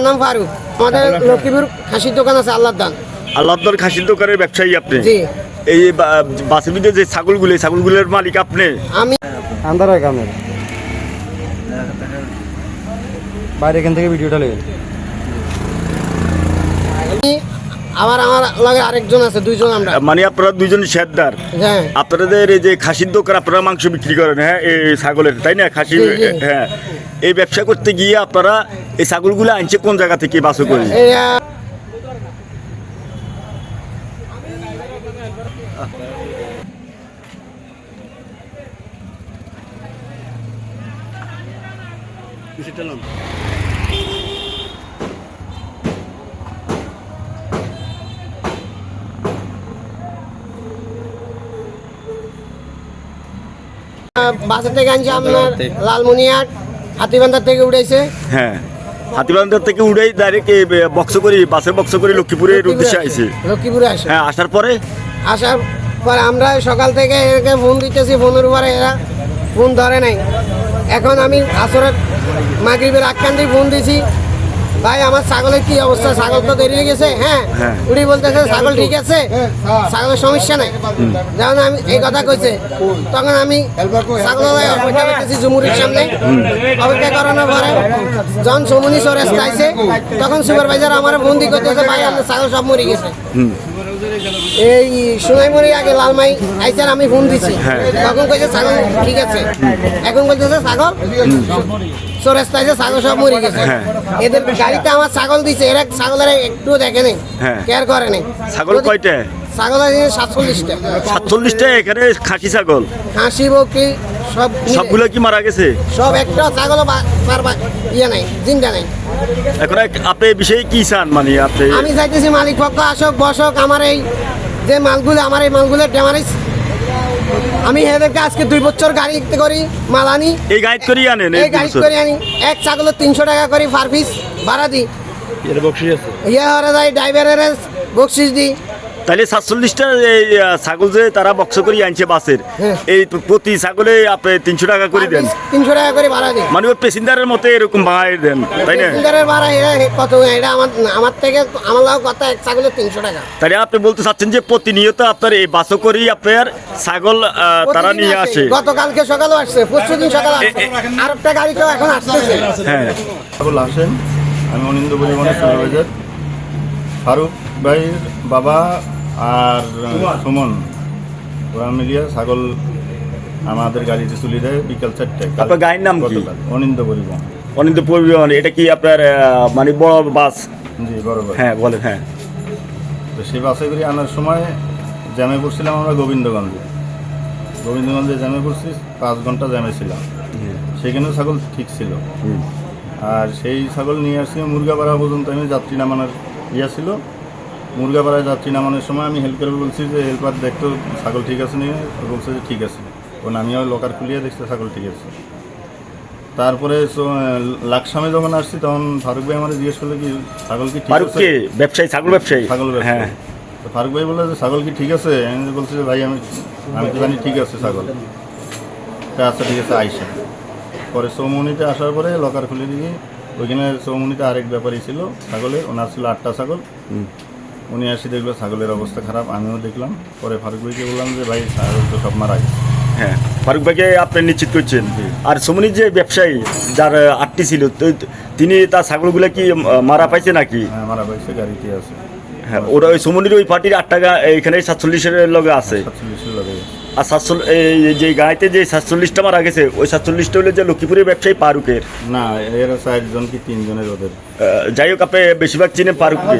নাম ফারুক। আমাদের লক্ষ্মীপুর খাসির দোকান আছে আল্লাহদান। আল্লাহদান খাসির দোকানের ব্যবসায়ী আপনি? জি। এই বাসের ভিতরে যে ছাগলগুলো, এই ছাগলগুলোর মালিক আপনি? আমি আন্দারা কামের বাইরে এখান থেকে ভিডিওটা লেগে আমার লগে আরেকজন আছে, দুইজন আমরা। মানে আপনারা দুইজন শেয়ারদার? হ্যাঁ। আপনাদের এই যে খাসির দোকান, আপনারা মাংস বিক্রি করেন, হ্যাঁ, এই ছাগলের, তাই না? খাসি, জি, জি। হ্যাঁ। এই ব্যবসা করতে গিয়ে আপনারা এই ছাগলগুলো আনছে কোন জায়গা থেকে বাসে করে? বাজার থেকে আনছি আপনার লালমনিহাট হাতিবান্ধার থেকে উঠেছে। হ্যাঁ, হাতিবান্ধার থেকে উড়েই ডাইরেক্ট বক্স করে, বাসের বক্স করে লক্ষ্মীপুরের উদ্দেশ্যে আইছে। লক্ষ্মীপুরে আসে। হ্যাঁ, আসার পরে আমরা সকাল থেকে একে ফোন দিতেছি, ফোনের উপরে এরা ফোন ধরে নাই। এখন আমি আসরের মাগরিবের আখ্যান দিয়ে ফোন দিছি, ভাই আমার ছাগলের কি অবস্থা, ছাগল তো দেরি হয়ে গেছে। হ্যাঁ, উনি বলতেছে ছাগল ঠিক আছে, ছাগলের সমস্যা নাই। যখন আমি এই কথা কইছে, তখন আমি ছাগল অপেক্ষা করতেছি জুমুরির সামনে। অপেক্ষা করানোর পরে যখন সমনি সরেস্ট আইছে, তখন সুপারভাইজার আমার বন্দি করতেছে, ভাই আপনার ছাগল সব মরে গেছে। এই সোনাইমুড়ি আগে লালমাই আইসার আমি ফোন দিছি, তখন কইছে ছাগল ঠিক আছে। এখন বলতেছে ছাগল সরেস্ট আইছে, ছাগল সব মরে গেছে। এদের গাড়িতে আমার ছাগল দিছে, এরা ছাগলের একটু দেখে নেই, কেয়ার করে নেই। ছাগল কয়টা? ছাগল আছে 47টা। 47টা এখানে খাসি ছাগল? খাসি বকরি সব সবগুলো কি মারা গেছে? সব, একটা ছাগল ইয়ে নাই, জিন্দা নাই। এখন আপনি এই বিষয়ে কি চান? মানে আপনি? আমি চাইতেছি মালিক পক্ষ আসক, বসক, আমার এই যে মালগুলো, আমার এই মালগুলোর ড্যামারেজ, আমি এদেরকে আজকে 2 বছর গাড়ি করি মাল আনি, এই গাইড করি আনেন? এই গাড়ি করে আনি, এক ছাগলের 300 টাকা করে পার পিস ভাড়া দিই। ইয়ে হরে যায় ড্রাইভারের বকশিস দিই। তাহলে 47টা এই ছাগল যে তারা বক্স করে আনছে বাসের, এই প্রতি ছাগলে আপনি 300 টাকা করে দেন? 300 টাকা করে ভাড়া দিই। মানে ওই প্যাসেঞ্জারের মতো এরকম ভাড়া দেন, তাই না? প্যাসেঞ্জারের ভাড়া কত? এটা আমার থেকে আমার লাভ কত? এক ছাগলের 300 টাকা। তাহলে আপনি বলতে চাচ্ছেন যে প্রতিনিয়ত আপনার এই বাসও করেই আপনার ছাগল তারা নিয়ে আসে? গতকালকে সকালেও আসছে, পরশুদিন সকালে আর একটা গাড়ি তো এখন আসতেছে। হ্যাঁ, ছাগল আসেন। আমি অনিন্দ পরিবহনের সুপারভাইজার। ফারুক ভাইয়ের বাবা আর সুমন ওরা মিলিয়ে ছাগল আমাদের গাড়িতে তুলে দেয় বিকাল 4টায়। আপনার গাড়ির নাম কি? অনিন্দ পরিবহন। অনিন্দ পরিবহন। এটা কি আপনার মানে বড় বাস? জি, বরাবর। হ্যাঁ, বলেন। হ্যাঁ, তো সেই বাসে করে আনার সময় জ্যামে পড়ছিলাম আমরা গোবিন্দগঞ্জে জ্যামে পড়ছি, 5 ঘন্টা জ্যামে ছিলাম। সেখানেও ছাগল ঠিক ছিল। আর সেই ছাগল নিয়ে আসছি মুরগাপাড়া পর্যন্ত। আমি যাত্রী নামানোর ছিল, মুরগাপাড়ায় যাত্রী নামানোর সময় আমি হেল্পার বলছি যে হেল্পার দেখতো ছাগল ঠিক আছে নিয়ে, বলছে যে ঠিক আছে। কারণ আমিও লকার খুলিয়ে দেখছি ছাগল ঠিক আছে। তারপরে লাকসামে যখন আসছি তখন ফারুক ভাই আমার জিজ্ঞেস করলো কি ছাগল কি ঠিক আছে? ব্যবসায়ী, ছাগল ব্যবসায়ী। ছাগল ব্যবসায়ী। তো ফারুক ভাই বললো যে ছাগল কি ঠিক আছে? আমি বলছি যে ভাই আমি তো জানি ঠিক আছে ছাগল। আচ্ছা ঠিক আছে, আইসা পরে চৌমুনিতে আসার পরে লকার খুলে দিয়ে ওইখানে চৌমুনিতে আরেক ব্যাপারই ছিল ছাগলের, ওনার ছিল 8টা ছাগল। উনি আসি দেখলো ছাগলের অবস্থা খারাপ, আমিও দেখলাম। পরে ফারুক ভাইকে বললাম যে ভাই ছাগল তো সব মারা গেছে। হ্যাঁ, ফারুক ভাইকে আপনি নিশ্চিত করছেন। আর সুমনির যে ব্যবসায়ী যার 8টি ছিল, তো তিনি তার ছাগলগুলো কি মারা পাইছে নাকি? হ্যাঁ, মারা পাইছে, গাড়িতে আছে। হ্যাঁ, ওরা ওই সুমনির ওই পার্টির 8 টাকা এখানে 47-এর লগে আছে। 47 লগে। আর 47 এই যে গাড়িতে যে 47টা মারা গেছে, ওই 47টা হলো যে লক্ষ্মীপুরের ব্যবসায়ী ফারুকের। না, এরা 4 জন কি 3 জনের ওদের। যাই হোক, আপনি বেশিরভাগ চিনেন ফারুককে।